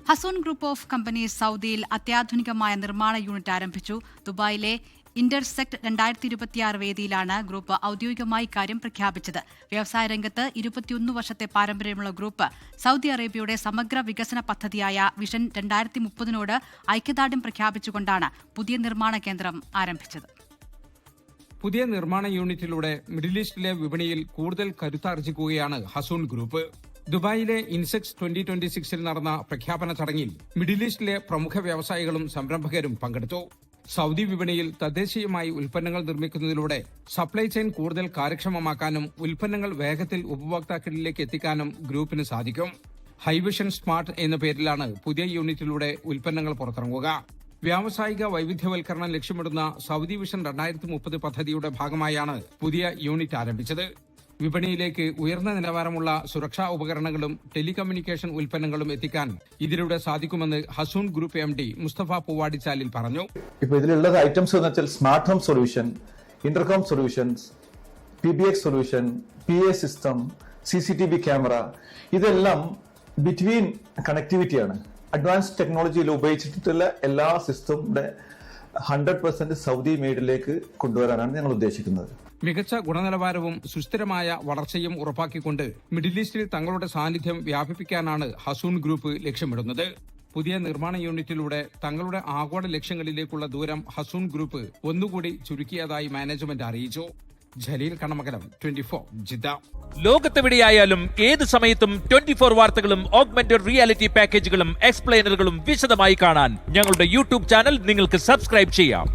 ഹസൂൺ group of companies സൗദിയിൽ അത്യാധുനികമായ നിർമ്മാണ unit ആരംഭിച്ചു. ദുബായിലെ ഇന്റർസെക്ട് 2026 വേദിയിലാണ് ഗ്രൂപ്പ് ഔദ്യോഗികമായി കാര്യം പ്രഖ്യാപിച്ചത്. വ്യവസായ രംഗത്ത് 21 വർഷത്തെ പാരമ്പര്യമുള്ള ഗ്രൂപ്പ് സൗദി അറേബ്യയുടെ സമഗ്ര വികസന പദ്ധതിയായ വിഷൻ 2030നോട് ഐക്യദാർഢ്യം പ്രഖ്യാപിച്ചുകൊണ്ടാണ് പുതിയ നിർമ്മാണ കേന്ദ്രം ആരംഭിച്ചത്. പുതിയ നിർമ്മാണ യൂണിറ്റിലൂടെ മിഡിൽ ഈസ്റ്റിലെ വിപണിയിൽ കൂടുതൽ കരുത്താർജിക്കുകയാണ് ഹസൂൺ ഗ്രൂപ്പ്. ദുബായിലെ ഇൻസെക്സ് 2026 നടന്ന പ്രഖ്യാപന ചടങ്ങിൽ മിഡിൽ ഈസ്റ്റിലെ പ്രമുഖ വ്യവസായികളും സംരംഭകരും പങ്കെടുത്തു. സൗദി വിപണിയിൽ തദ്ദേശീയമായി ഉൽപ്പന്നങ്ങൾ നിർമ്മിക്കുന്നതിലൂടെ സപ്ലൈ ചെയിൻ കൂടുതൽ കാര്യക്ഷമമാക്കാനും ഉൽപ്പന്നങ്ങൾ വേഗത്തിൽ ഉപഭോക്താക്കളിലേക്ക് എത്തിക്കാനും ഗ്രൂപ്പിന് സാധിക്കും. ഹൈവിഷൻ സ്മാർട്ട് എന്ന പേരിലാണ് പുതിയ യൂണിറ്റിലൂടെ ഉൽപ്പന്നങ്ങൾ പുറത്തിറങ്ങുക. വ്യാവസായിക വൈവിധ്യവൽക്കരണം ലക്ഷ്യമിടുന്ന സൗദി വിഷൻ 2030 പദ്ധതിയുടെ ഭാഗമായാണ് പുതിയ യൂണിറ്റ് ആരംഭിച്ചത്. വിപണിയിലേക്ക് ഉയർന്ന നിലവാരമുള്ള സുരക്ഷാ ഉപകരണങ്ങളും ടെലികമ്മ്യൂണിക്കേഷൻ ഉൽപ്പന്നങ്ങളും എത്തിക്കാൻ ഇതിലൂടെ സാധിക്കുമെന്ന് ഹസൂൺ ഗ്രൂപ്പ് MD മുസ്തഫ പൂവാടിച്ചാലിൽ പറഞ്ഞു. ഇപ്പോൾ ഇതിലുള്ള ഐറ്റംസ് എന്ന് വെച്ചാൽ smart home solution, intercom solutions, PBX solution, PA system, CCTV camera, ഇതെല്ലാം ബിറ്റ്വീൻ കണക്ടിവിറ്റിയാണ്. അഡ്വാൻസ് ടെക്നോളജിയിൽ ഉപയോഗിച്ചിട്ടുള്ള എല്ലാ സിസ്റ്റങ്ങളുടെ 100% സൗദി മെയ്ഡിലേക്ക് കൊണ്ടുവരാനാണ് ഞങ്ങൾ ഉദ്ദേശിക്കുന്നത്. മികച്ച ഗുണനിലവാരവും സുസ്ഥിരമായ വളർച്ചയും ഉറപ്പാക്കിക്കൊണ്ട് മിഡിൽ ഈസ്റ്റിൽ തങ്ങളുടെ സാന്നിധ്യം വ്യാപിപ്പിക്കാനാണ് ഹസൂൺ ഗ്രൂപ്പ് ലക്ഷ്യമിടുന്നത്. പുതിയ നിർമ്മാണ യൂണിറ്റിലൂടെ തങ്ങളുടെ ആഗോള ലക്ഷ്യങ്ങളിലേക്കുള്ള ദൂരം ഹസൂൺ ഗ്രൂപ്പ് ഒന്നുകൂടി ചുരുക്കിയതായി മാനേജ്മെന്റ് അറിയിച്ചു. ജലീൽ കണമകലം, 24 ജിദ്ദ. ലോകത്തെവിടെയായാലും ഏത് സമയത്തും 24 വാർത്തകളും ഓഗ്മെന്റഡ് റിയാലിറ്റി പാക്കേജുകളും എക്സ്പ്ലെയിനറുകളും വിശദമായി കാണാൻ ഞങ്ങളുടെ യൂട്യൂബ് ചാനൽ നിങ്ങൾക്ക് സബ്സ്ക്രൈബ് ചെയ്യാം.